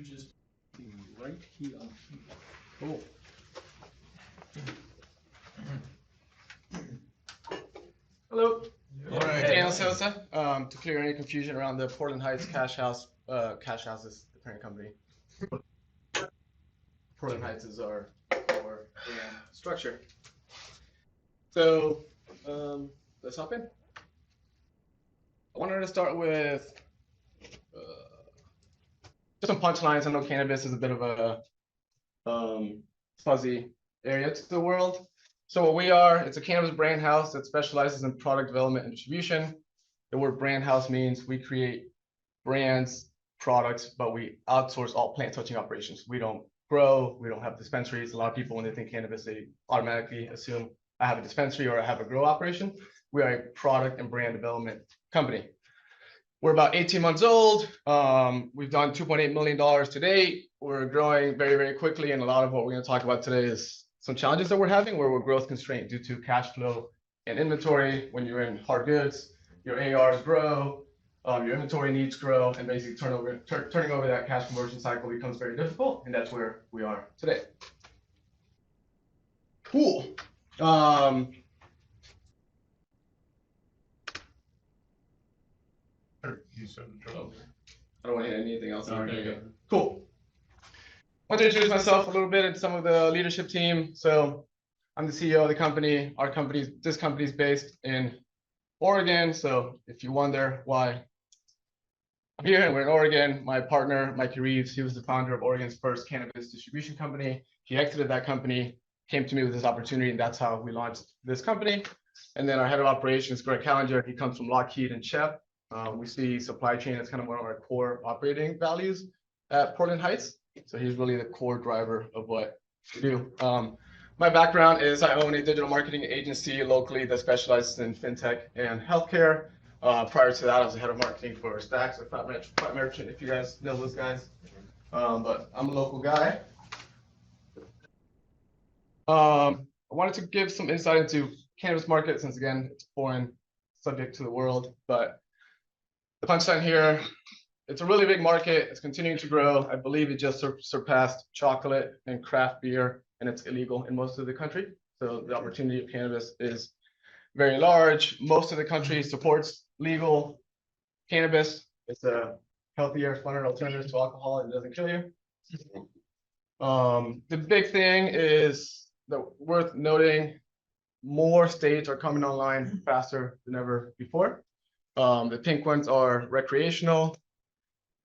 just the right key on key. Cool. Hello. All right, Daniel Sosa. To clear any confusion around the Portland Heights Cash House, Cash House is the parent company. Portland Heights is our brand structure. So let's hop in. I wanted to start with just some punchlines. I know cannabis is a bit of a fuzzy area to the world. So what we are, it's a cannabis brand house that specializes in product development and distribution. The word brand house means we create brands, products, but we outsource all plant touching operations. We don't grow, we don't have dispensaries. A lot of people, when they think cannabis, they automatically assume I have a dispensary or I have a grow operation. We are a product and brand development company. We're about 18 months old. We've done $2.8 million to date. We're growing very, very quickly. And a lot of what we're going to talk about today is some challenges that we're having where we're growth constrained due to cash flow and inventory. When you're in hard goods, your ARs grow, your inventory needs grow, and basically turning over that cash conversion cycle becomes very difficult. And that's where we are today. Cool. I don't want to hit anything else. There you go. Cool. I want to introduce myself a little bit and some of the leadership team. So I'm the CEO of the company. This company is based in Oregon. So if you wonder why I'm here and we're in Oregon, my partner, Mikey Reeves, he was the founder of Oregon's first cannabis distribution company. He exited that company, came to me with this opportunity, and that's how we launched this company. And then our head of operations, Greg Callinger, he comes from Lockheed and Shep. We see supply chain as kind of one of our core operating values at Portland Heights. So he's really the core driver of what we do. My background is I own a digital marketing agency locally that specializes in fintech and healthcare. Prior to that, I was the head of marketing for Stacks or Fat Merchant, if you guys know those guys. But I'm a local guy. I wanted to give some insight into cannabis market since, again, it's a foreign subject to the world. But the punchline here, it's a really big market. It's continuing to grow. I believe it just surpassed chocolate and craft beer, and it's illegal in most of the country. So the opportunity of cannabis is very large. Most of the country supports legal cannabis. It's a healthier, funner alternative to alcohol, and it doesn't kill you. The big thing is that worth noting, more states are coming online faster than ever before. The pink ones are recreational.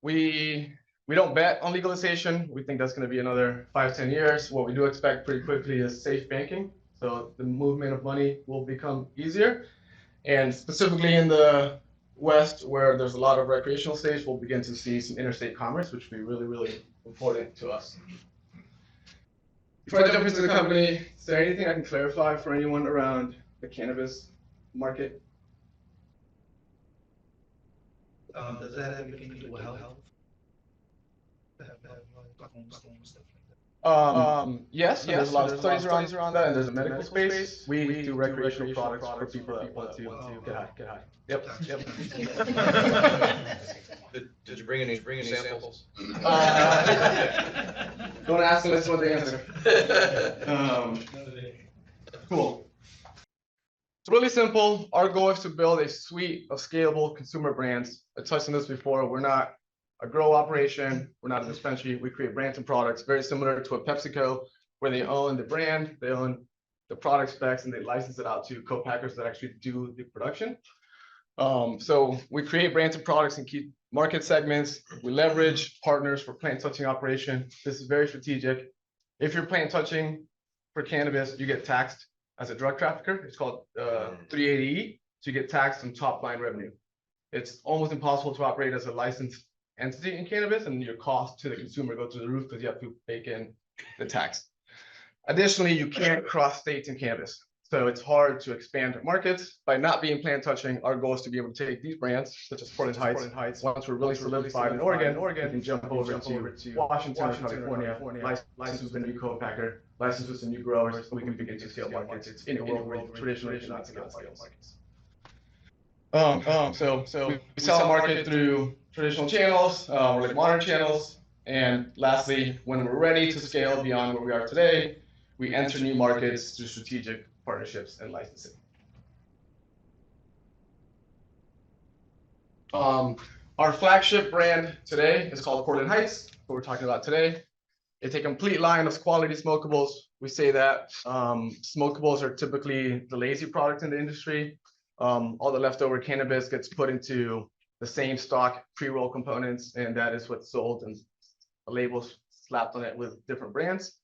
We don't bet on legalization. We think that's going to be another 5-10 years. What we do expect pretty quickly is safe banking. So the movement of money will become easier. And specifically in the West, where there's a lot of recreational states, we'll begin to see some interstate commerce, which will be really, really important to us. Before I jump into the company, is there anything I can clarify for anyone around the cannabis market? Does that have anything to do with health? Yes, there's a lot of studies around that, and there's a medical space. We do recreational products for people that want to get high. Yep. Did you bring any samples? Don't ask them, that's what they answer. Cool. It's really simple. Our goal is to build a suite of scalable consumer brands. I touched on this before. We're not a grow operation. We're not a dispensary. We create brands and products very similar to a PepsiCo, where they own the brand, they own the product specs, and they license it out to co-packers that actually do the production. So we create brands and products in key market segments. We leverage partners for plant touching operation. This is very strategic. If you're plant touching for cannabis, you get taxed as a drug trafficker. It's called 380E. So you get taxed on top line revenue. It's almost impossible to operate as a licensed entity in cannabis, and your cost to the consumer go to the roof because you have to bake in the tax. Additionally, you can't cross states in cannabis. So it's hard to expand markets. By not being plant touching, our goal is to be able to take these brands, such as Portland Heights. Once we're really solidified in Oregon, we can jump over to Washington or California, license with a new co-packer, license with some new growers, so we can begin to scale markets in a world where traditionally cannot scale markets. So we sell market through traditional channels, or like modern channels, And lastly, when we're ready to scale beyond where we are today, we enter new markets through strategic partnerships and licensing. Our flagship brand today is called Portland Heights, what we're talking about today. It's a complete line of quality smokables. We say that smokables are typically the lazy product in the industry. All the leftover cannabis gets put into the same stock pre-roll components, and that is what's sold and labels slapped on it with different brands.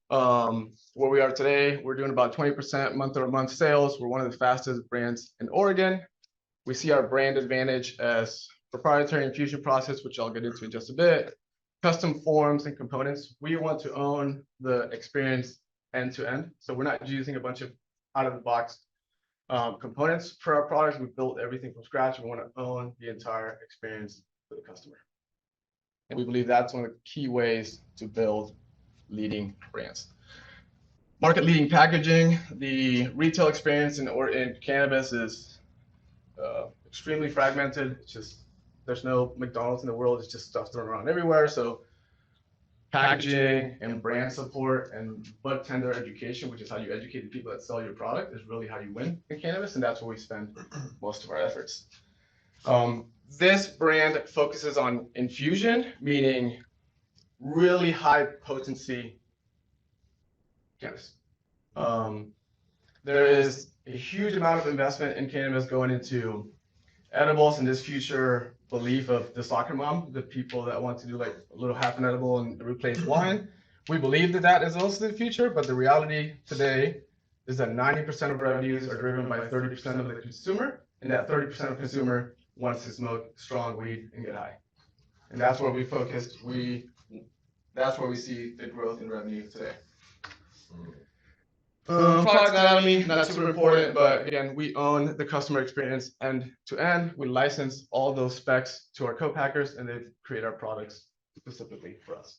Where we are today, we're doing about 20% month-over-month sales. We're one of the fastest brands in Oregon. We see our brand advantage as proprietary infusion process, which I'll get into in just a bit, custom forms and components. We want to own the experience end to end. So we're not using a bunch of out of the box components for our products. We built everything from scratch. We want to own the entire experience for the customer. And we believe that's one of the key ways to build leading brands. Market leading packaging. The retail experience in cannabis is extremely fragmented. It's just, there's no McDonald's in the world. It's just stuff thrown around everywhere. So packaging and brand support and bud tender education, which is how you educate the people that sell your product, is really how you win in cannabis. And that's where we spend most of our efforts. This brand focuses on infusion, meaning really high potency cannabis. There is a huge amount of investment in cannabis going into edibles and this future belief of the soccer mom, the people that want to do like a little half an edible and replace wine. We believe that that is also the future, but the reality today is that 90% of revenues are driven by 30% of the consumer, and that 30% of consumer wants to smoke strong weed and get high. And that's where we focused. That's where we see the growth in revenue today. Product anatomy, not super important, but again, we own the customer experience end to end. We license all those specs to our co-packers, and they create our products specifically for us.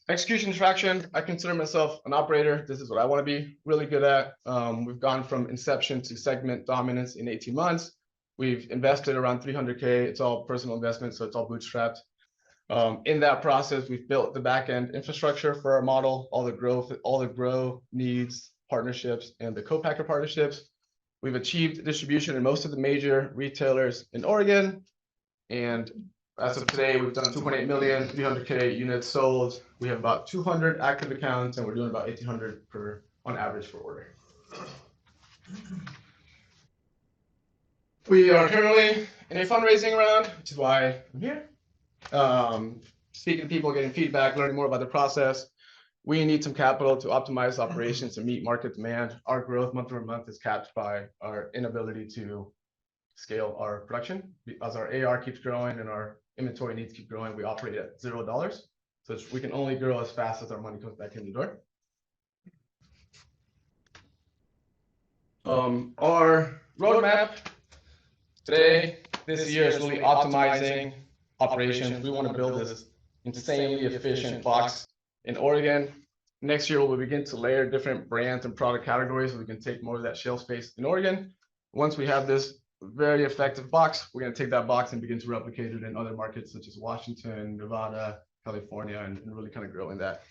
Execution traction. I consider myself an operator. This is what I want to be really good at. We've gone from inception to segment dominance in 18 months. We've invested around 300K. It's all personal investment, so it's all bootstrapped. In that process, we've built the back-end infrastructure for our model, all the grow needs, partnerships, and the co-packer partnerships. We've achieved distribution in most of the major retailers in Oregon. And as of today, we've done 2.8 million, 300K units sold. We have about 200 active accounts, and we're doing about 1,800 on average per order. We are currently in a fundraising round, which is why I'm here. Speaking to people, getting feedback, learning more about the process. We need some capital to optimize operations and meet market demand. Our growth month over month is capped by our inability to scale our production. As our AR keeps growing and our inventory needs keep growing, we operate at $0. So we can only grow as fast as our money comes back in the door. Our roadmap today, this year, is really optimizing operations. We want to build this insanely efficient box in Oregon. Next year, we'll begin to layer different brands and product categories so we can take more of that shelf space in Oregon. Once we have this very effective box, we're going to take that box and begin to replicate it in other markets such as Washington, Nevada, California, and really kind of grow in that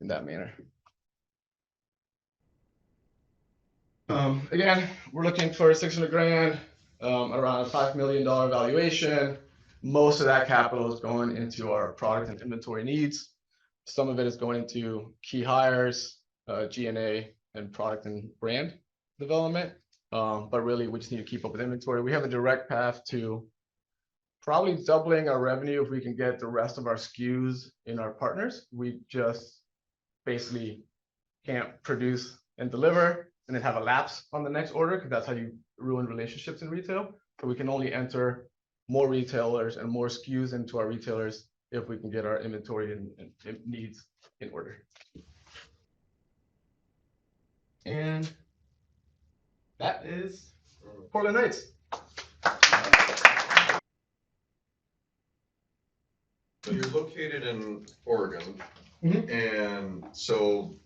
manner. Again, we're looking for 600 grand, around a $5 million valuation. Most of that capital is going into our product and inventory needs. Some of it is going into key hires, G&A, and product and brand development. But really, we just need to keep up with inventory. We have a direct path to probably doubling our revenue if we can get the rest of our SKUs in our partners. We just basically can't produce and deliver and then have a lapse on the next order, because that's how you ruin relationships in retail. So we can only enter more retailers and more SKUs into our retailers if we can get our inventory and needs in order. And that is Portland Heights. So you're located in Oregon, and so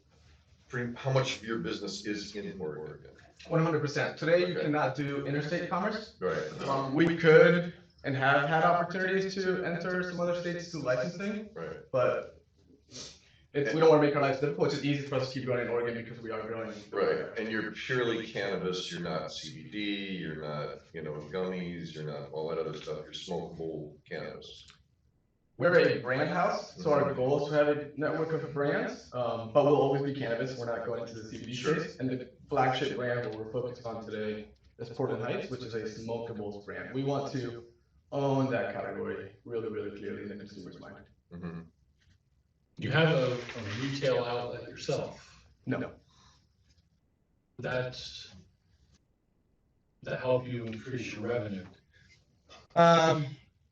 how much of your business is in Oregon? 100%. Today, you cannot do interstate commerce. Right. We could and have had opportunities to enter some other states through licensing, Right. but we don't want to make our lives difficult. It's just easy for us to keep growing in Oregon because we are growing. Right, and you're purely cannabis, you're not CBD, you're not, gummies, you're not all that other stuff, you're smokable cannabis. We're a brand house, so our goal is to have a network of brands, but we'll always be cannabis. We're not going into the CBD space. And the flagship brand that we're focused on today is Portland Heights, which is a smokables brand. We want to own that category really, really clearly in the consumer's mind. Mhm. You have a retail outlet yourself. No. That help you increase your revenue.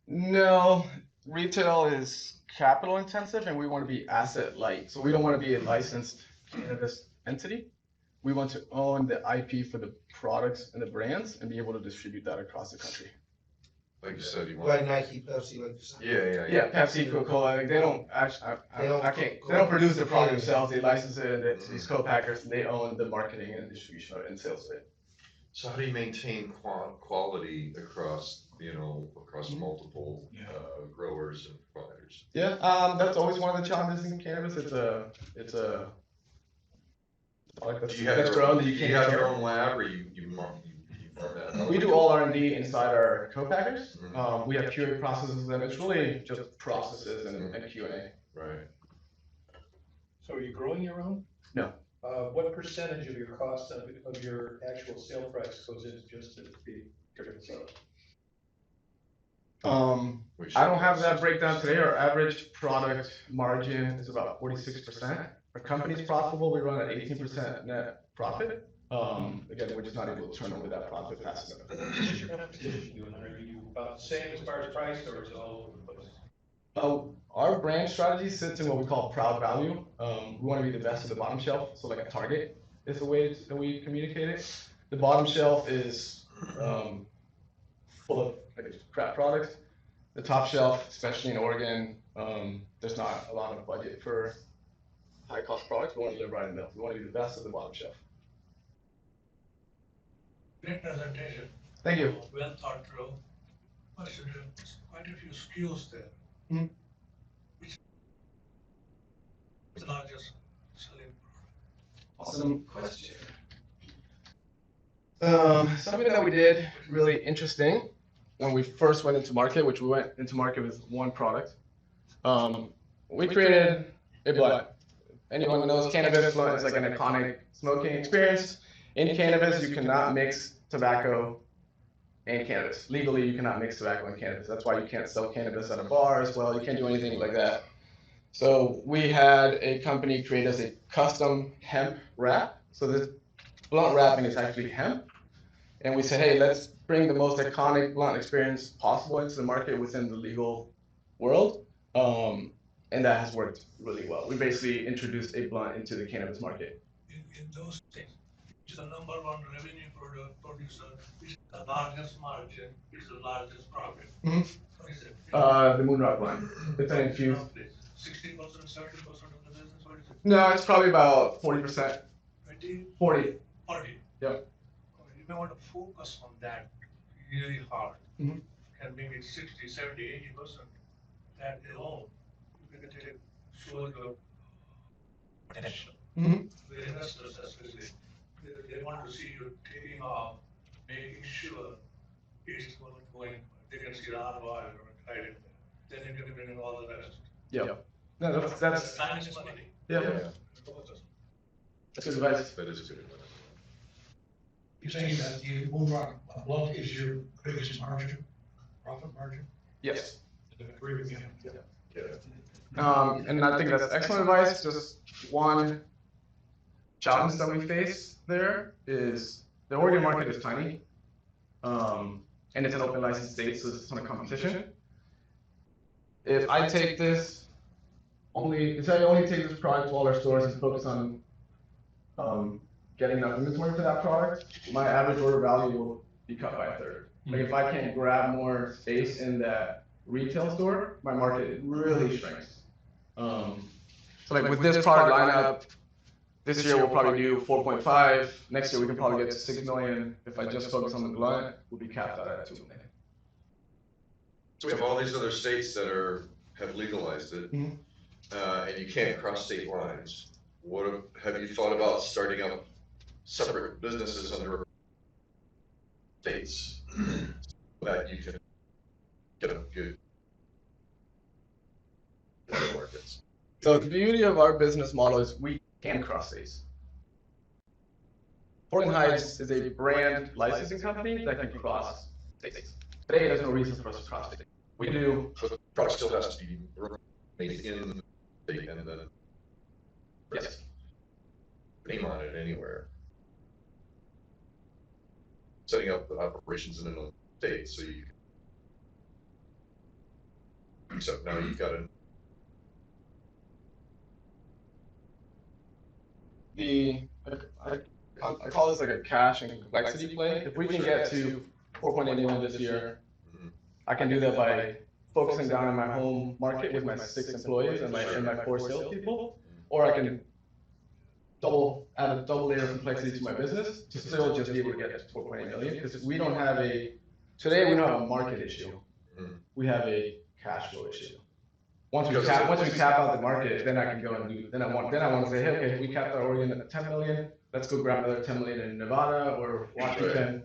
No, retail is capital intensive and we want to be asset light. So we don't want to be a licensed cannabis entity. We want to own the IP for the products and the brands and be able to distribute that across the country. Like you said, you want. Like Nike, Pepsi, like you said. Yeah, Pepsi, Coca-Cola, they don't actually, they don't produce the product themselves, they license it to these co-packers, and they own the marketing and distribution and sales of it. So how do you maintain quality across, across multiple growers and providers? Yeah, that's always one of the challenges in cannabis. It's a product that's grown that you can't Do you have share. your own lab or you farm that out? We do all R&D inside our co-packers. We have QA processes, and it's really just processes and QA. Right. So are you growing your own? No. What percentage of your cost of your actual sale price goes into just the different stuff? I don't have that breakdown today. Our average product margin is about 46%. Our company's profitable. We run at 18% net profit. Again, we're just not able to turn over that profit fast enough. What's your competition doing? Are you about the same as far as price, or is it all over the place? Our brand strategy sits in what we call proud value. We want to be the best of the bottom shelf. So like a Target is the way that we communicate it. The bottom shelf is full of crap products. The top shelf, especially in Oregon, there's not a lot of budget for high cost products. We want to live right in the middle. We want to be the best of the bottom shelf. Great presentation. Thank you. Well thought through. Question, quite a few SKUs there. Mhm. Which is the largest selling product? Awesome question. Something that we did really interesting when we first went into market, which we went into market with one product. We created a blunt. Anyone who knows cannabis, blunt is like an iconic smoking experience. In cannabis, you cannot mix tobacco and cannabis. Legally, you cannot mix tobacco and cannabis. That's why you can't sell cannabis at a bar as well. You can't do anything like that. So we had a company create us a custom hemp wrap. So this blunt wrapping is actually hemp. And we said, hey, let's bring the most iconic blunt experience possible into the market within the legal world. And that has worked really well. We basically introduced a blunt into the cannabis market. In those things, which is the number one revenue producer, which is the largest margin, which is the largest profit. Mhm. What is it? The Moonrock blunt. It's an infused. 60%, 70% of the business, what is it? No, it's probably about 40%. 20, 40. 40? Yep. You may want to focus on that really hard. Mhm. And maybe 60, 70, 80%. That alone, you can take, show your potential. Mhm. The investors especially, they want to see you taking off, making sure it's going, they can see the ROI right in there. Then you can bring in all the rest. Yep. No, that's Time is money. yeah. That's good advice. That is good advice. You're saying that the Moonrock blunt is your biggest margin, profit margin? Yes. I agree with you. Yeah. And I think that's excellent advice. Just one challenge that we face there is the Oregon market is tiny. And it's an open license state, so there's a ton of competition. If I take this if I only take this product to all our stores and focus on getting enough inventory for that product, my average order value will be cut by a third. Like if I can't grab more space in that retail store, my market really shrinks. So like with this product lineup, this year we'll probably do 4.5. Next year we can probably get to 6 million. If I just focus on the blunt, we'll be capped out at 2 million. So we have all these other states that have legalized it, Mhm. and you can't cross state lines. Have you thought about starting up separate businesses under states that you can get a good markets? So the beauty of our business model is we can cross states. Portland Heights is a brand licensing company that can cross states. Today, there's no reason for us to cross states. We do. So the product still has to be made in the state and then Yes. name on it anywhere. Setting up the operations in another state, so now you've got a I call this like a cash and complexity play. If we can get to 4.8 million this year, I can do that by focusing down on my home market with my 6 employees and my 4 salespeople, or I can add a double layer of complexity to my business to still just be able to get to 4.8 million, because we don't have today we don't have a market issue. We have a cash flow issue. Once we tap out the market, then I can go and then I want to say, hey, okay, we capped our Oregon at 10 million. Let's go grab another 10 million in Nevada or Washington.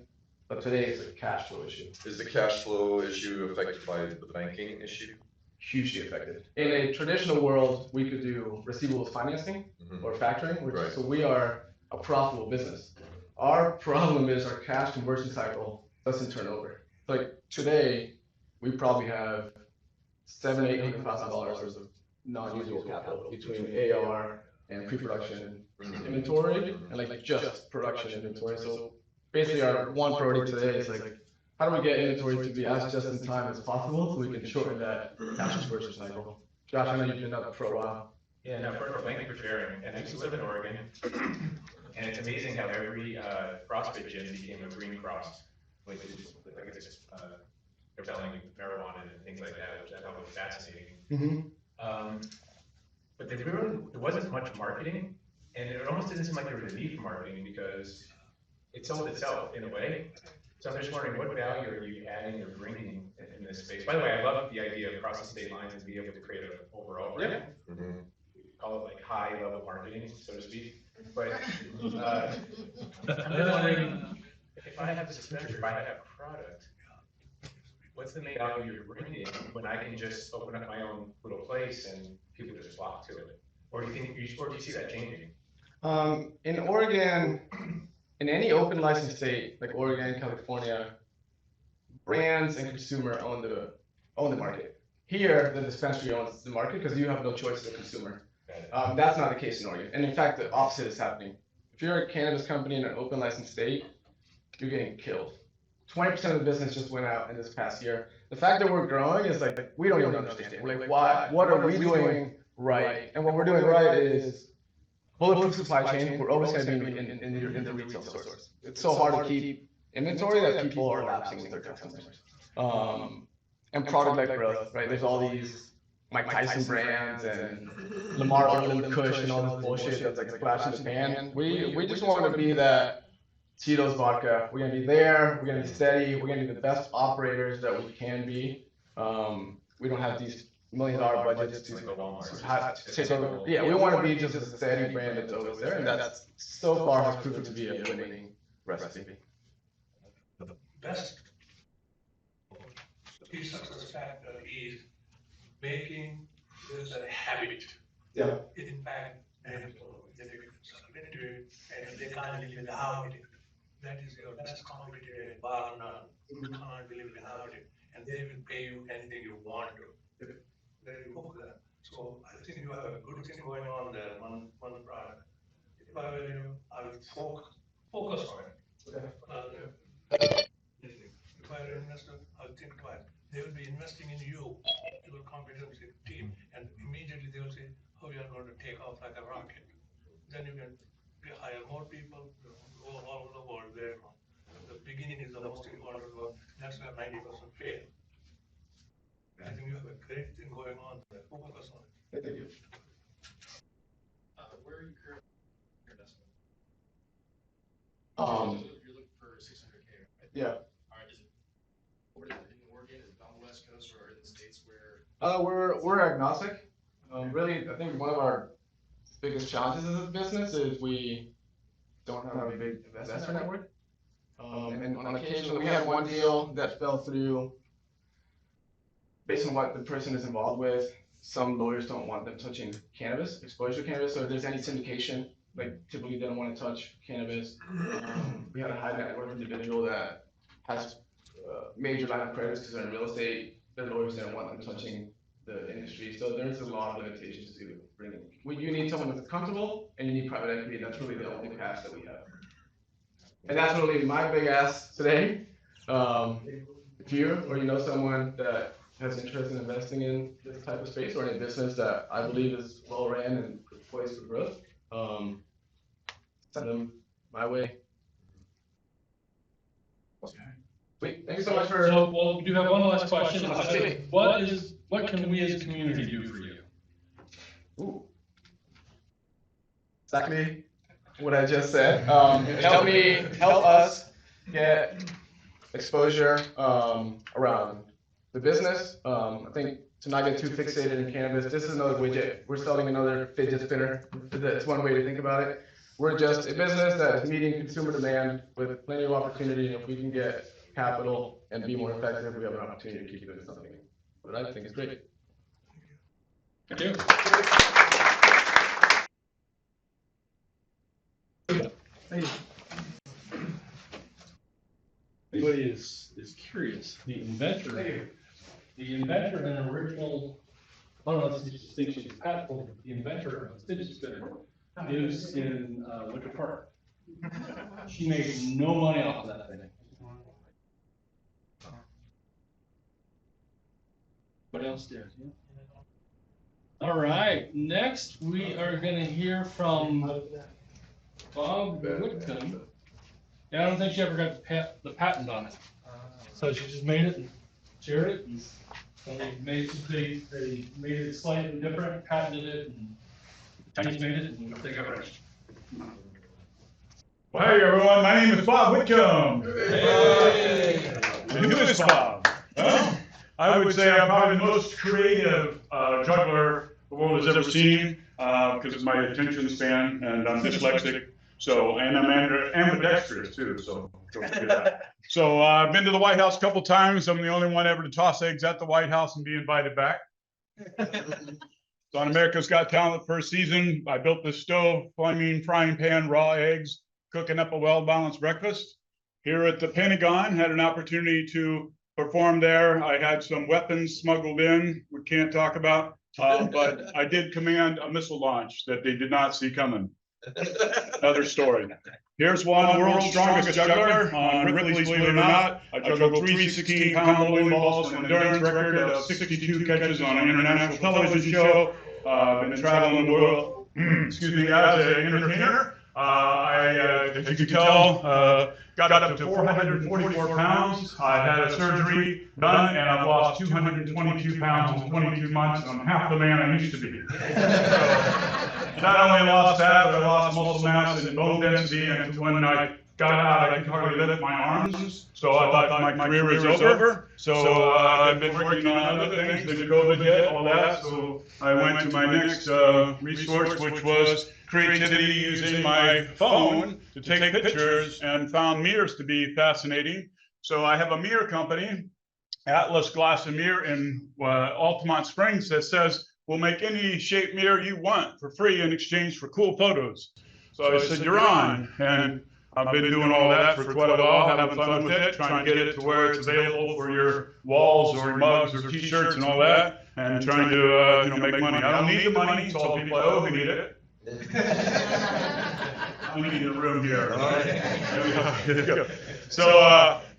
But today it's a cash flow issue. Is the cash flow issue affected by the banking issue? Hugely affected. In a traditional world, we could do receivables financing or factoring, so we are a profitable business. Our problem is our cash conversion cycle doesn't turn over. Like today, we probably have $700,000-800,000 of non-usable capital between AR and pre-production inventory and like just production inventory. So basically, our one priority today is like, how do we get inventory to be as just in time as possible so we can shorten that cash conversion cycle? Josh, I know you've been up for a while. Yeah, no, first of all, thank you for sharing. And I used to live in Oregon, and it's amazing how every CrossFit gym became a green cross, which is, I guess, they're selling marijuana and things like that, which I thought was fascinating. But there wasn't much marketing, and it almost didn't seem like there was a need for marketing because it sold itself in a way. So I'm just wondering, what value are you adding or bringing in this space? By the way, I love the idea of crossing state lines and being able to create an overall brand. Call it like high level marketing, so to speak. But I'm just wondering, if I have a dispenser, if I have a product, what's the main value you're bringing when I can just open up my own little place and people just flock to it? Or do you see that changing? In Oregon, in any open license state like Oregon, California, brands and consumer own the market. Here, the dispensary owns the market because you have no choice as a consumer. That's not the case in Oregon, and in fact, the opposite is happening. If you're a cannabis company in an open license state, you're getting killed. 20% of the business just went out in this past year. The fact that we're growing is like we don't even understand it. We're like, why? What are we doing right? And what we're doing right is bulletproof supply chain. We're always going to be in the retail stores. It's so hard to keep inventory that people are lapsing with their customers. And product-led growth, right? There's all these Mike Tyson brands and Lamar Odom Kush and all this bullshit that's like flash in the pan. We just want to be that Cheetos vodka. We're gonna be there. We're gonna be steady. We're gonna be the best operators that we can be. We don't have these $1 million budgets to take over. Yeah, we want to be just a steady brand that's always there, and that's so far has proven to be a winning recipe. The best key success factor is making this a habit. Yeah. In fact, they become submitted and they can't live without it. That is your best competitor in bar none. You can't live without it, and they will pay you anything you want to. There you go. So I think you have a good thing going on there. One product. If I were you, I would focus on it. If I were an investor, I would think twice. They will be investing in you, your competency team, and immediately they will say, "Oh, we are going to take off like a rocket." Then you can hire more people, go all over the world. There, the beginning is the most important one. That's where 90% fail. I think you have a great thing going on there. Focus on it. Thank you. Where are you currently investment? You're looking for 600K, right? Yeah. All right, where is it in Oregon? Is it on the West Coast? cannabis or in states where? We're agnostic. Really, I think one of our biggest challenges as a business is we don't have a big investor network. And on occasion, we had one deal that fell through based on what the person is involved with. Some lawyers don't want them touching cannabis, exposure to cannabis, so if there's any syndication, like typically they don't want to touch cannabis. We had a high net worth individual that has major line of credits because they're in real estate. The lawyers didn't want them touching the industry, so there's a lot of limitations to bringing. You need someone that's comfortable, and you need private equity, and that's really the only path that we have. And that's really my big ask today. If you or you know someone that has interest in investing in this type of space or in a business that I believe is well ran and poised for growth, send them my way. Sweet. Thank you so much for. So, well, we do have one last question. What can we as a community do for you? Ooh. Exactly what I just said. Help us get exposure around the business. I think to not get too fixated in cannabis, this is another widget. We're selling another fidget spinner. That's one way to think about it. We're just a business that is meeting consumer demand with plenty of opportunity. And if we can get capital and be more effective, we have an opportunity to keep doing something. But I think it's great. Thank you. Anybody is curious, the inventor and original, I don't know if this distinction is patentable, but the inventor of the fidget spinner lives in Winter Park. She made no money off of that thing. What else did? All right, next we are gonna hear from Bob Whitcomb. Yeah, I don't think she ever got the patent on it. So she just made it and shared it, and they made it slightly different, patented it, and made it, and they got rich. Well, hey everyone, my name is Bob Whitcomb. Hey. And who is Bob? Well, I would say I'm probably the most creative juggler the world has ever seen because of my attention span, and I'm dyslexic. So, and I'm ambidextrous too, so don't forget that. So I've been to the White House a couple times. I'm the only one ever to toss eggs at the White House and be invited back. So on America's Got Talent first season, I built this stove, flaming frying pan, raw eggs, cooking up a well-balanced breakfast. Here at the Pentagon, had an opportunity to perform there. I had some weapons smuggled in, we can't talk about, but I did command a missile launch that they did not see coming. Another story. Here's one world's strongest juggler on Ripley's Believe It or Not. I juggled 3 16-pound bowling balls for an endurance record of 62 catches on an international television show. Been traveling the world, excuse me, as an entertainer. As you can tell, got up to 444 pounds. I had a surgery done, and I've lost 222 pounds in 22 months. I'm half the man I used to be. So, not only lost that, but I lost muscle mass and bone density, and when I got out, I could hardly lift my arms. So I thought my career was over. So I've been working on other things, didn't COVID hit, all that. So I went to my next resource, which was creativity using my phone to take pictures, and found mirrors to be fascinating. So I have a mirror company, Atlas Glass and Mirror in Altamont Springs, that says, we'll make any shape mirror you want for free in exchange for cool photos. So I said, you're on. And I've been doing all that for quite a while, having fun with it, trying to get it to where it's available for your walls or mugs or t-shirts and all that, and trying to make money. I don't need the money, so all people I owe who need it. I need a room here, all right? Here we go. So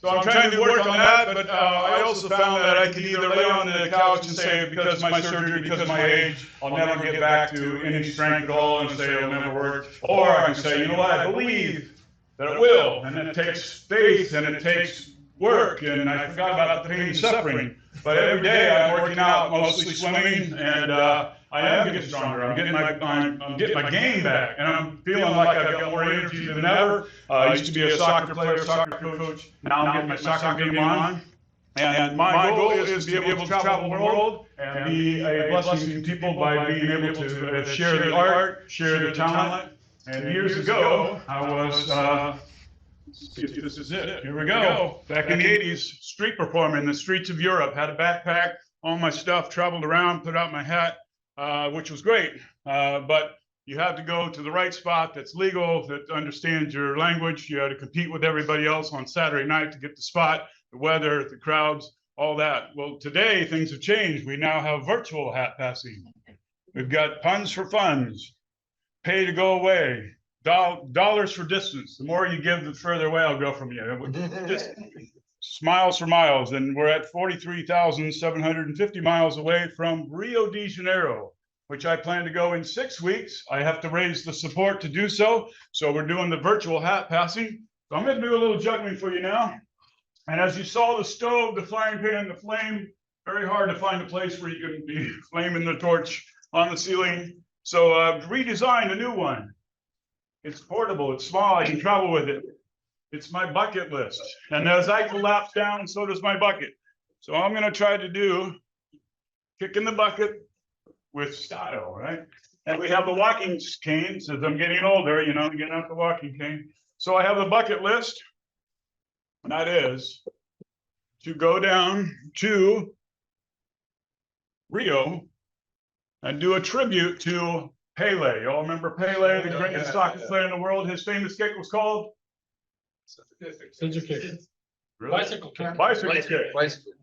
I'm trying to work on that, but I also found that I could either lay on the couch and say, because of my surgery, because of my age, I'll never get back to any strength at all and say it'll never work. Or I can say, you know what, I believe that it will, and it takes faith and it takes work, and I forgot about the pain and suffering. But every day I'm working out, mostly swimming, and I am getting stronger. I'm getting my game back, and I'm feeling like I've got more energy than ever. I used to be a soccer player, soccer coach. Now I'm getting my soccer game on. And my goal is to be able to travel the world and be a blessing to people by being able to share the art, share the talent. And years ago, I was, let's see if this is it. Here we go. Back in the 80s, street performer in the streets of Europe, had a backpack, all my stuff, traveled around, put out my hat, which was great. But you have to go to the right spot that's legal, that understands your language. You have to compete with everybody else on Saturday night to get the spot, the weather, the crowds, all that. Well, today things have changed. We now have virtual hat passing. We've got puns for funds, pay to go away, dollars for distance. The more you give, the further away I'll go from you. Just smiles for miles. And we're at 43,750 miles away from Rio de Janeiro, which I plan to go in 6 weeks. I have to raise the support to do so. So we're doing the virtual hat passing. So I'm going to do a little juggling for you now. And as you saw the stove, the frying pan, the flame, very hard to find a place where you can be flaming the torch on the ceiling. So I've redesigned a new one. It's portable, it's small, I can travel with it. It's my bucket list. And as I collapse down, so does my bucket. So I'm going to try to do kick in the bucket with style, right? And we have the walking canes. As I'm getting older, you know, getting out the walking cane. So I have a bucket list, and that is to go down to Rio and do a tribute to Pele. You all remember Pele, the greatest soccer player in the world? His famous kick was called? Scissor kick. Really? Bicycle kick. Bicycle kick.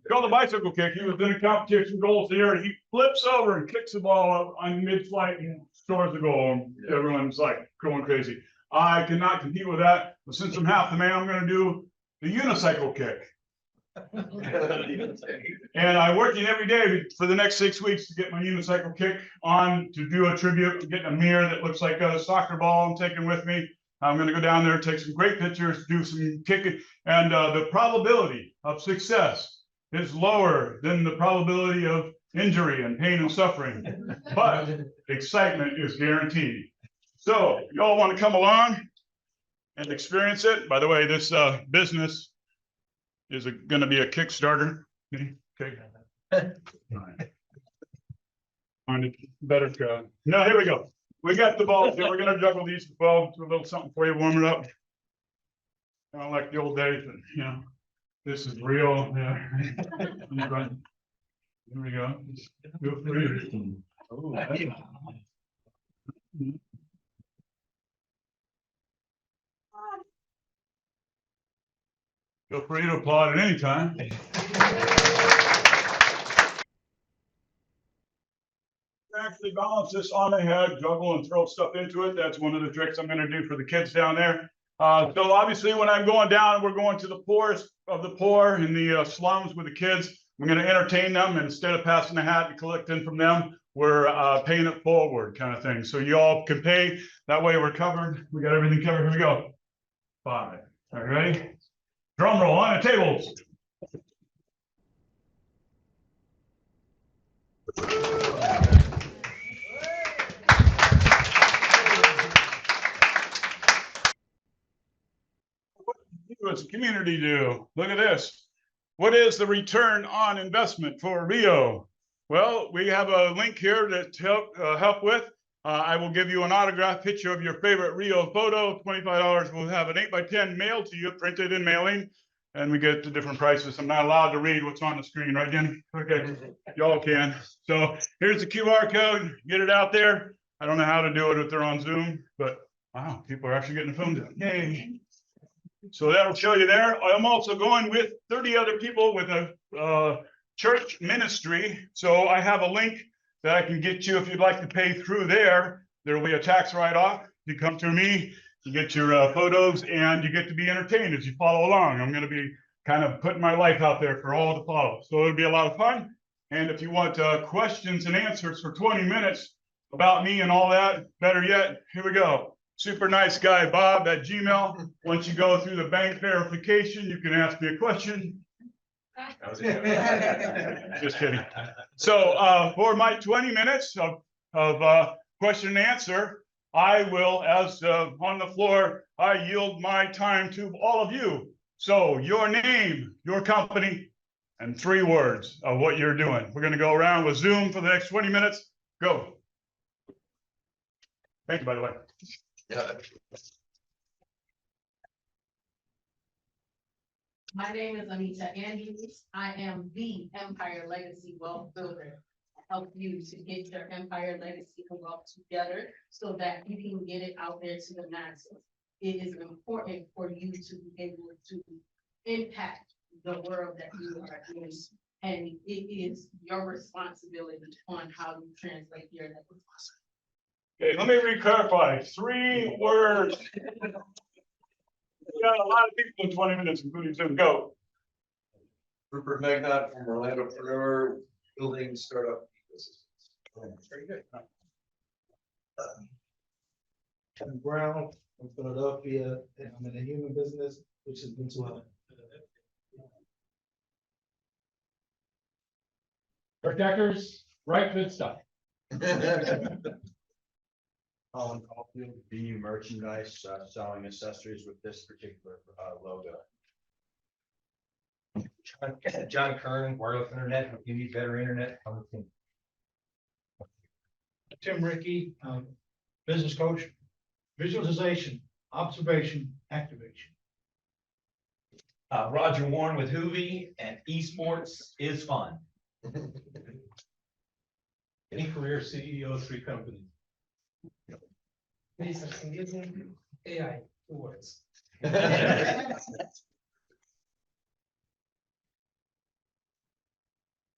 Called the bicycle kick. He was in a competition, goals here, and he flips over and kicks the ball up on mid-flight and scores the goal. And everyone's like going crazy. I cannot compete with that, but since I'm half the man, I'm going to do the unicycle kick. And I'm working every day for the next 6 weeks to get my unicycle kick on, to do a tribute, to get a mirror that looks like a soccer ball I'm taking with me. I'm going to go down there, take some great pictures, do some kicking, and the probability of success is lower than the probability of injury and pain and suffering, but excitement is guaranteed. So you all want to come along and experience it? By the way, this business is going to be a Kickstarter. Okay. Find a better crowd. No, here we go. We got the balls here. We're going to juggle these balls, do a little something for you, warm it up. I don't like the old days, but you know, this is real. Yeah. Here we go. Feel free. Feel free to applaud at any time. Actually balance this on the head, juggle and throw stuff into it. That's one of the tricks I'm going to do for the kids down there. So obviously when I'm going down, we're going to the poorest of the poor in the slums with the kids. We're going to entertain them, and instead of passing the hat and collecting from them, we're paying it forward kind of thing. So you all can pay, that way we're covered. We got everything covered. Here we go. 5. All right, ready? Drum roll on the tables. What do you as a community do? Look at this. What is the return on investment for Rio? Well, we have a link here to help with. I will give you an autographed picture of your favorite Rio photo. $25. We'll have an 8x10 mailed to you, printed in mailing, and we get the different prices. I'm not allowed to read what's on the screen, right, Jenny? Okay, y'all can. So here's the QR code. Get it out there. I don't know how to do it if they're on Zoom, but wow, people are actually getting the phone down. Yay. So that'll show you there. I'm also going with 30 other people with a church ministry. So I have a link that I can get you if you'd like to pay through there. There will be a tax write-off. You come through me, you get your photos, and you get to be entertained as you follow along. I'm going to be kind of putting my life out there for all to follow. So it'll be a lot of fun. And if you want questions and answers for 20 minutes about me and all that, better yet, here we go. Super nice guy, Bob, at Gmail. Once you go through the bank verification, you can ask me a question. Just kidding. So for my 20 minutes of question and answer, I will, as on the floor, I yield my time to all of you. So your name, your company, and 3 words of what you're doing. We're gonna go around with Zoom for the next 20 minutes. Go. Thank you, by the way. Yeah. My name is Anita Andrews. I am the Empire Legacy Wealth Builder. I help you to get your Empire Legacy and wealth together so that you can get it out there to the masses. It is important for you to be able to impact the world that you are in. And it is your responsibility on how you translate your legacy. Okay, let me re-clarify. 3 words. We got a lot of people in 20 minutes, including Zoom. Go. Rupert Magnot from Orlandopreneur, building startup ecosystems. Very good. Kevin Brown from Philadelphia, and I'm in the human business, which is mental health. Rick Deckers, right, good stuff. Colin Caulfield, BU Merchandise, selling accessories with this particular logo. John Kern, wireless internet, if you need better internet, come with him. Tim Rickey, business coach, visualization, observation, activation. Roger Warren with Hoovy, and esports is fun. Any career CEO, 3 companies. AI, 2 words.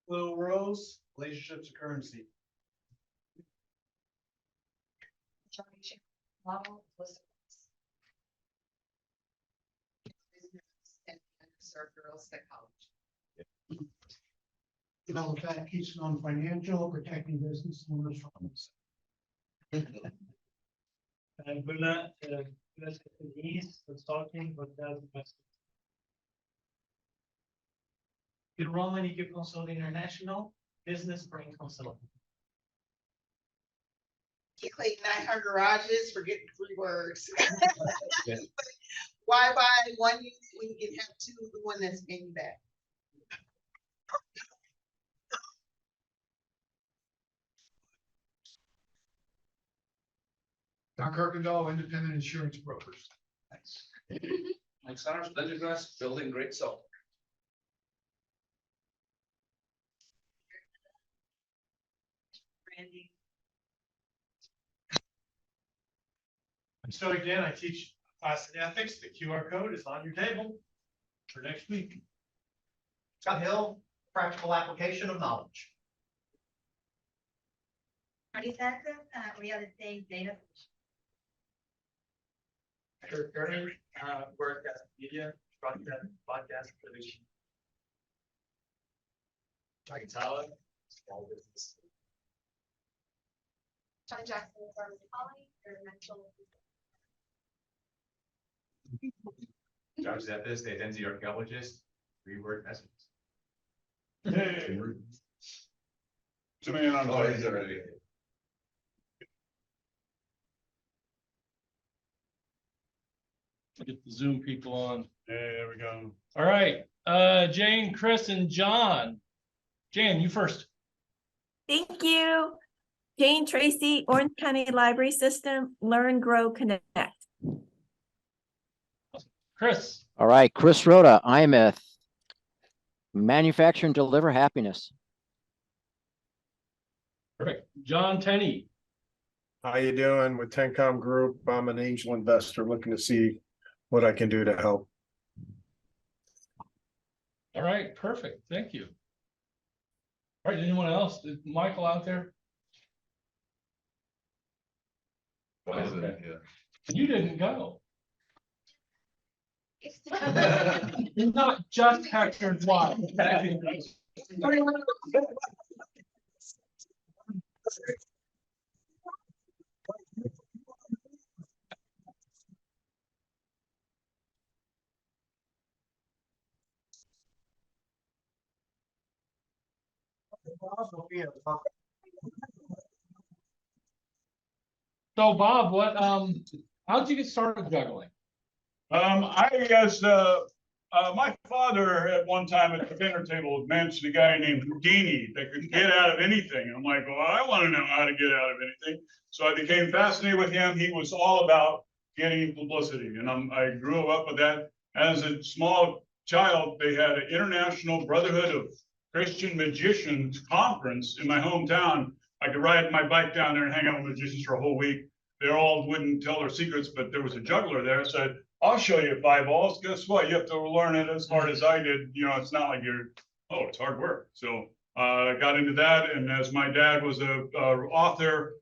Little Rose, relationships to currency. Serve girls psychology. Develop that Keystone Financial, protecting business owners from. And Buna, East, consulting, but that's best. Roman EQ Consulting International, business brain consulting. Clayton, I heard garages, forget 3 words. Why buy one unit when you can have 2, the one that's paying back? Don Kirkendall, independent insurance brokers. Thanks. Mike Saunders, Lendergrass, building great soul. Randy. So again, I teach class in ethics. The QR code is on your table for next week. Scott Hill, practical application of knowledge. Marty Sanchez, real estate data. Kurt Kerner, broadcast media, broadcast, podcast production. Takatawa, small business. John Jackson, pharmacology, mental. Josh Zeppis, the identity archaeologist, reword messages. Hey. Zoom in on. Oh, he's already. Get the Zoom people on. There we go. All right, Jane, Chris, and John. Jane, you first. Thank you. Jane Tracy, Orange County Library System, Learn, Grow, Connect. Chris. All right, Chris Rhoda, IMF. Manufacture and deliver happiness. Perfect. John Tenney. How you doing with Tencom Group? I'm an angel investor looking to see what I can do to help. All right, perfect. Thank you. All right, anyone else? Is Michael out there? Okay. You didn't go. It's not just Hector's wife. So Bob, how'd you get started juggling? I guess My father at one time at the dinner table mentioned a guy named Houdini that could get out of anything. I'm like, well, I want to know how to get out of anything. So I became fascinated with him. He was all about getting publicity, and I grew up with that. As a small child, they had an International Brotherhood of Christian Magicians conference in my hometown. I could ride my bike down there and hang out with magicians for a whole week. They all wouldn't tell their secrets, but there was a juggler there that said, I'll show you 5 balls. Guess what? You have to learn it as hard as I did. You know, it's not like it's hard work. So I got into that. And as my dad was a author,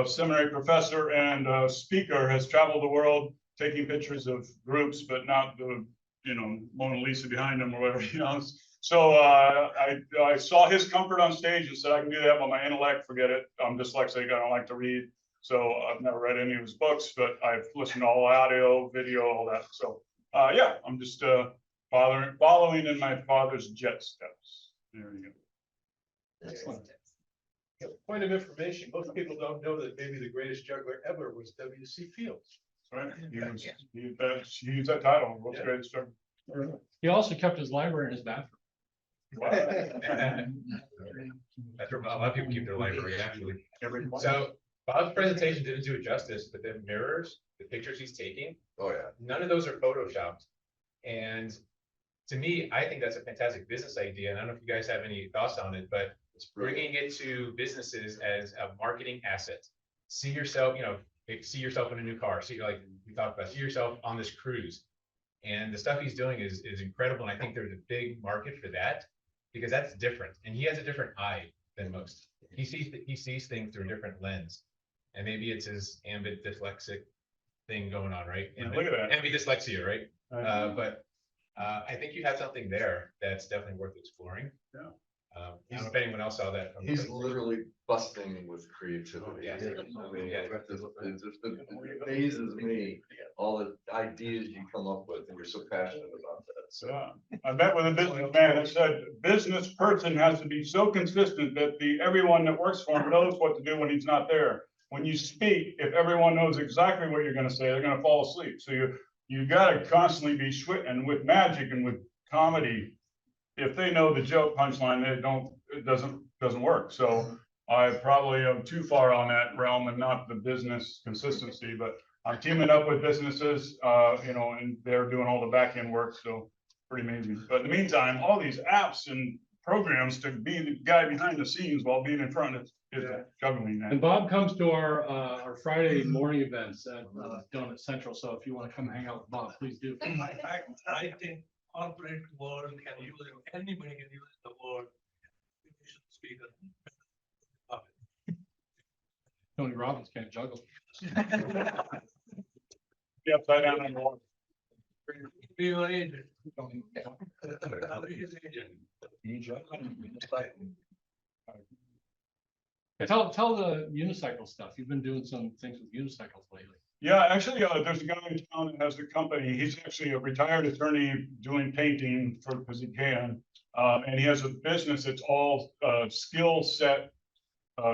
seminary professor, and a speaker, has traveled the world taking pictures of groups, but not the, Mona Lisa behind them or whatever, So I saw his comfort on stage and said, I can do that, but my intellect, forget it. I'm dyslexic. I don't like to read. So I've never read any of his books, but I've listened to all audio, video, all that. So yeah, I'm just following in my father's jet steps. There you go. Excellent. Point of information, most people don't know that maybe the greatest juggler ever was W.C. Fields. Right. He used that title, world's greatest juggler. He also kept his library in his bathroom. That's where a lot of people keep their library, actually. So Bob's presentation didn't do it justice, but the mirrors, the pictures he's taking, Oh, yeah. none of those are photoshopped. And to me, I think that's a fantastic business idea. And I don't know if you guys have any thoughts on it, but bringing it to businesses as a marketing asset. See yourself, see yourself in a new car. See, like we talked about, see yourself on this cruise. And the stuff he's doing is incredible. And I think there's a big market for that because that's different. And he has a different eye than most. He sees things through a different lens. And maybe it's his ambit dyslexic thing going on, right? Look at that. Ambit dyslexia, right? But I think you have something there that's definitely worth exploring. Yeah. I don't know if anyone else saw that. He's literally busting with creativity. Yeah. I mean, it amazes me, all the ideas you come up with, and you're so passionate about that. So I met with a businessman that said, business person has to be so consistent that everyone that works for him knows what to do when he's not there. When you speak, if everyone knows exactly what you're going to say, they're going to fall asleep. So you got to constantly be and with magic and with comedy. If they know the joke punchline, it doesn't work. So I probably am too far on that realm and not the business consistency, but I'm teaming up with businesses, and they're doing all the back end work. So pretty amazing. But in the meantime, all these apps and programs to be the guy behind the scenes while being in front is juggling that. And Bob comes to our Friday morning events down at Central. So if you want to come hang out with Bob, please do. I think corporate world can use it, anybody can use the word. Speaker. Tony Robbins can't juggle. Be upside down on the wall. Be your agent. Tell the unicycle stuff. You've been doing some things with unicycles lately. Yeah, actually, there's a guy in town that has a company. He's actually a retired attorney doing painting because he can. And he has a business that's all skill set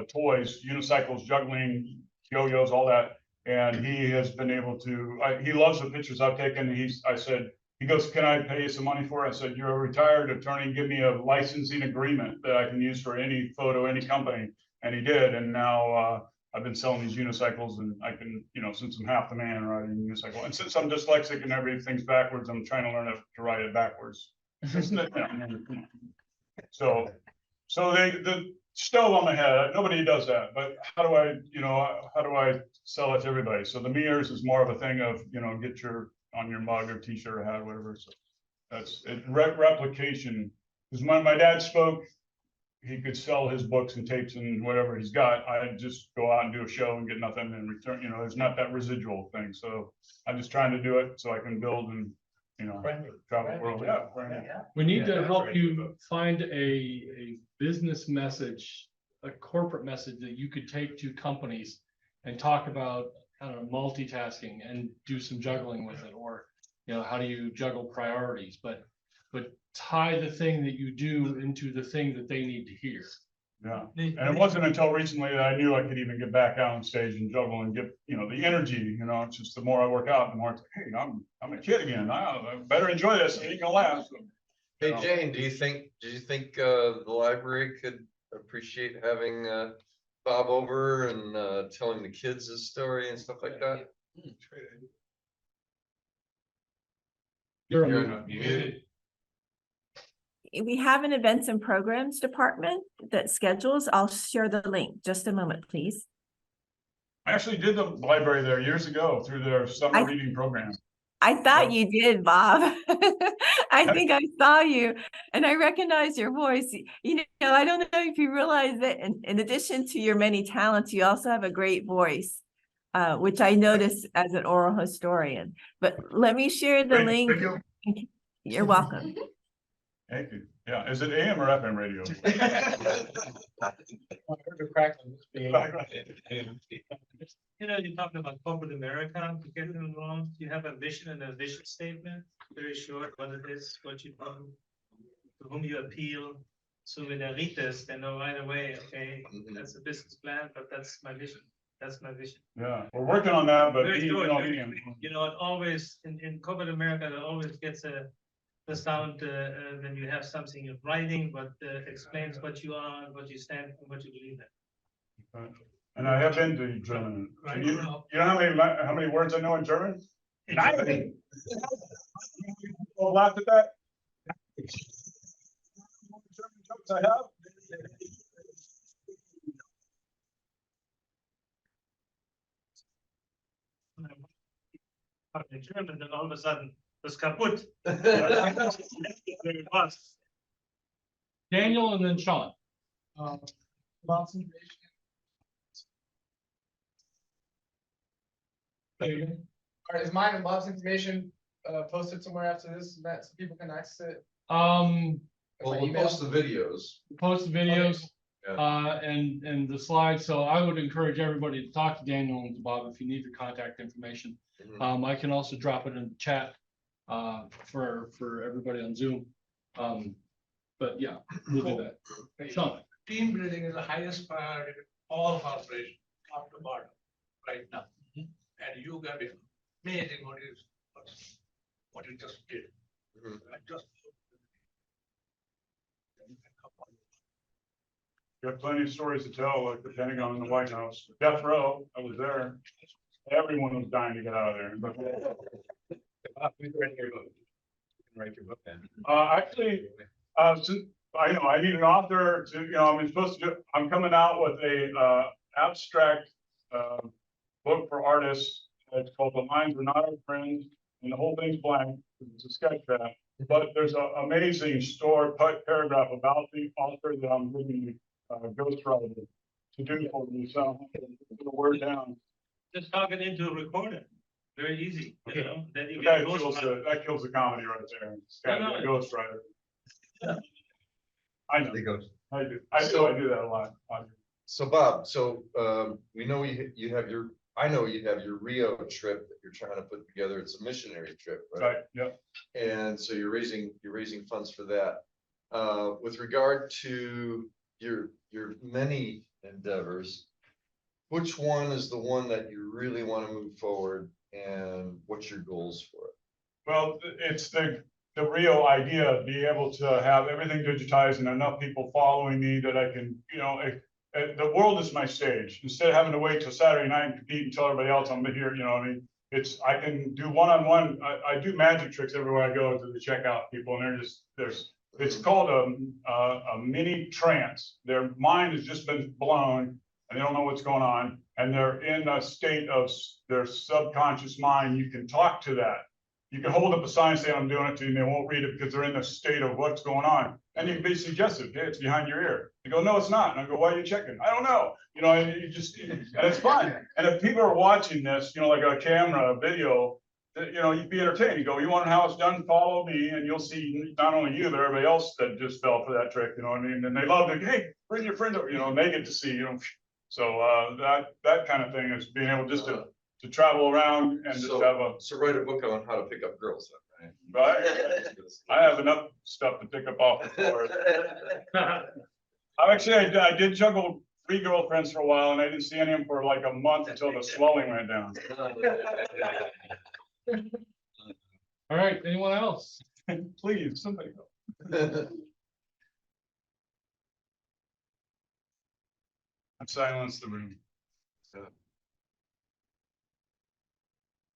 toys, unicycles, juggling, yo-yos, all that. And he has been able to, he loves the pictures I've taken. I said, he goes, can I pay you some money for it? I said, you're a retired attorney, give me a licensing agreement that I can use for any photo, any company. And he did. And now I've been selling these unicycles, and I can, since I'm half the man riding a unicycle, and since I'm dyslexic and everything's backwards, I'm trying to learn to ride it backwards. So the stove on my head, nobody does that, but how do I sell it to everybody? So the mirrors is more of a thing of, get on your mug or t-shirt or hat or whatever. So that's it, replication. Because when my dad spoke, he could sell his books and tapes and whatever he's got. I just go out and do a show and get nothing in return. There's not that residual thing. So I'm just trying to do it so I can build and, travel the world. Yeah. We need to help you find a business message, a corporate message that you could take to companies and talk about, multitasking and do some juggling with it, or, how do you juggle priorities, but tie the thing that you do into the thing that they need to hear. Yeah, and it wasn't until recently that I knew I could even get back out on stage and juggle and get, the energy, it's just the more I work out, the more it's like, hey, I'm a kid again. I better enjoy this. It ain't gonna last. Hey, Jane, do you think the library could appreciate having Bob over and telling the kids his story and stuff like that? You're muted. We have an events and programs department that schedules. I'll share the link. Just a moment, please. I actually did the library there years ago through their summer reading program. I thought you did, Bob. I think I saw you and I recognize your voice. I don't know if you realize that in addition to your many talents, you also have a great voice, which I noticed as an oral historian. But let me share the link. Thank you. You're welcome. Thank you. Yeah, is it AM or FM radio? You're talking about corporate America, to get it along, you have a vision and a vision statement, very short, what it is, what you do, to whom you appeal. So when they read this, they know right away, okay, that's a business plan, but that's my vision. That's my vision. Yeah, we're working on that, but Very short. AM. It always, in corporate America, it always gets a sound when you have something in writing, but explains what you are, what you stand, and what you believe in. And I have been to German. And you know how many words I know in German? 90. People laughed at that. German jokes I have. In German, then all of a sudden, was kaputt. Daniel and then Sean. Is mine and Bob's information posted somewhere after this, Matt, so people can access it? Well, we'll post the videos. Post the videos, Yeah. and the slides. So I would encourage everybody to talk to Daniel and to Bob if you need the contact information. I can also drop it in the chat for everybody on Zoom. But yeah, we'll do that. Sean. Team building is the highest priority of all corporations, top to bottom, right now. And you got it amazing what you just did. I just. You have plenty of stories to tell, like the Pentagon and the White House. Death row, I was there. Everyone was dying to get out of there. But Write your book then. actually, since I need an author to, I'm coming out with a abstract book for artists. It's called The Lines Are Not Our Friends, and the whole thing's blank. It's a sketch draft, but there's an amazing paragraph about the author that I'm reading ghostwriter to do for me. So I'm going to put the word down. Just talk it into a recorder. Very easy, Then you that get kills the comedy right there. It's got to be a ghostwriter. I know. I do that a lot. So Bob, we know I know you have your Rio trip that you're trying to put together. It's a missionary trip, right? Right. Yep. And so you're raising funds for that. With regard to your many endeavors, which one is the one that you really want to move forward, and what's your goals for it? Well, it's the real idea, be able to have everything digitized and enough people following me that I can, the world is my stage. Instead of having to wait till Saturday night and compete and tell everybody else I'm here, I can do one-on-one. I do magic tricks everywhere I go to the checkout people, and it's called a mini trance. Their mind has just been blown and they don't know what's going on, and they're in a state of their subconscious mind. You can talk to that. You can hold up a sign saying I'm doing it to you, and they won't read it because they're in the state of what's going on. And you can be suggestive. Hey, it's behind your ear. They go, no, it's not. And I go, why are you checking? I don't know. And and it's fun. And if people are watching this, like a camera, a video, you'd be entertained. You go, you want to know how it's done? Follow me, and you'll see not only you, but everybody else that just fell for that trick. And they love it. Hey, bring your friend over. And they get to see. So that kind of thing is being able just to travel around and just have so write a book on how to pick up girls, then, right? I have enough stuff to pick up off the floor. Actually, I did juggle 3 girlfriends for a while and I didn't see any of them for like a month until the swelling went down. All right, anyone else? Please, somebody go. I've silenced the room.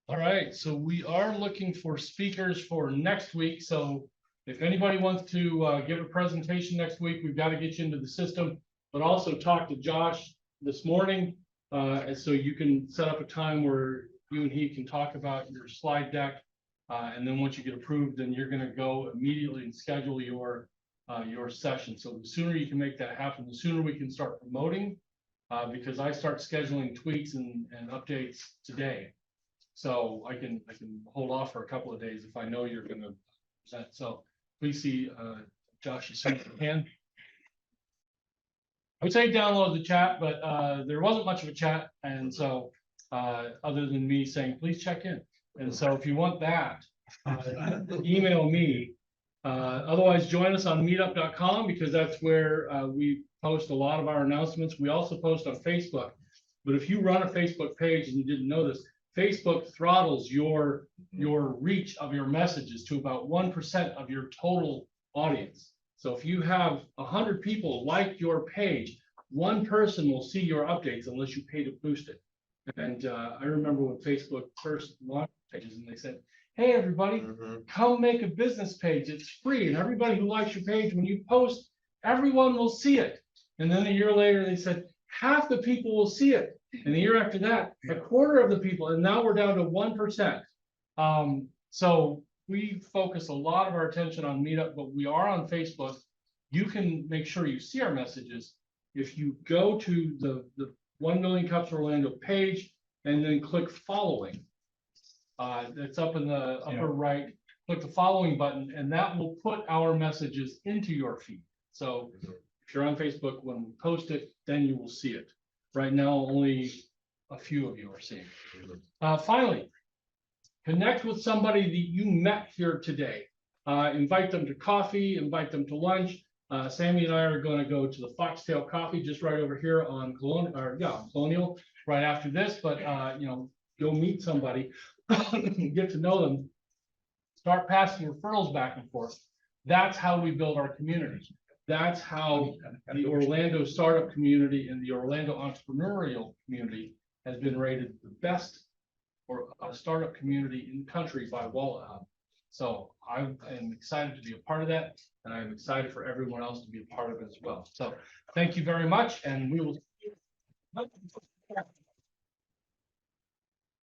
All right, so we are looking for speakers for next week. So if anybody wants to give a presentation next week, we've got to get you into the system, but also talk to Josh this morning. And so you can set up a time where you and he can talk about your slide deck. And then once you get approved, then you're going to go immediately and schedule your session. So the sooner you can make that happen, the sooner we can start promoting, because I start scheduling tweaks and updates today. So I can hold off for a couple of days if I know you're going to present. So please see Josh as soon as you can. I would say download the chat, but there wasn't much of a chat, and so other than me saying please check in. And so if you want that, email me. Otherwise, join us on meetup.com because that's where we post a lot of our announcements. We also post on Facebook. But if you run a Facebook page and you didn't know this, Facebook throttles your reach of your messages to about 1% of your total audience. So if you have 100 people like your page, one person will see your updates unless you pay to boost it. And I remember when Facebook first launched pages and they said, hey, everybody, come make a business page. It's free. And everybody who likes your page, when you post, everyone will see it. And then a year later, they said, half the people will see it. And the year after that, a quarter of the people. And now we're down to 1%. So we focus a lot of our attention on Meetup, but we are on Facebook. You can make sure you see our messages if you go to the 1 Million Cups Orlando page and then click following. It's up in the upper right. Click the following button, and that will put our messages into your feed. So if you're on Facebook, when we post it, then you will see it. Right now, only a few of you are seeing it. Finally, connect with somebody that you met here today. Invite them to coffee, invite them to lunch. Sammy and I are going to go to the Foxtail Coffee just right over here on Colonial right after this. But go meet somebody, get to know them, start passing referrals back and forth. That's how we build our community. That's how the Orlando startup community and the Orlando entrepreneurial community has been rated the best or a startup community in the country by Wallet Hub. So I am excited to be a part of that, and I'm excited for everyone else to be a part of it as well. So thank you very much, and we will.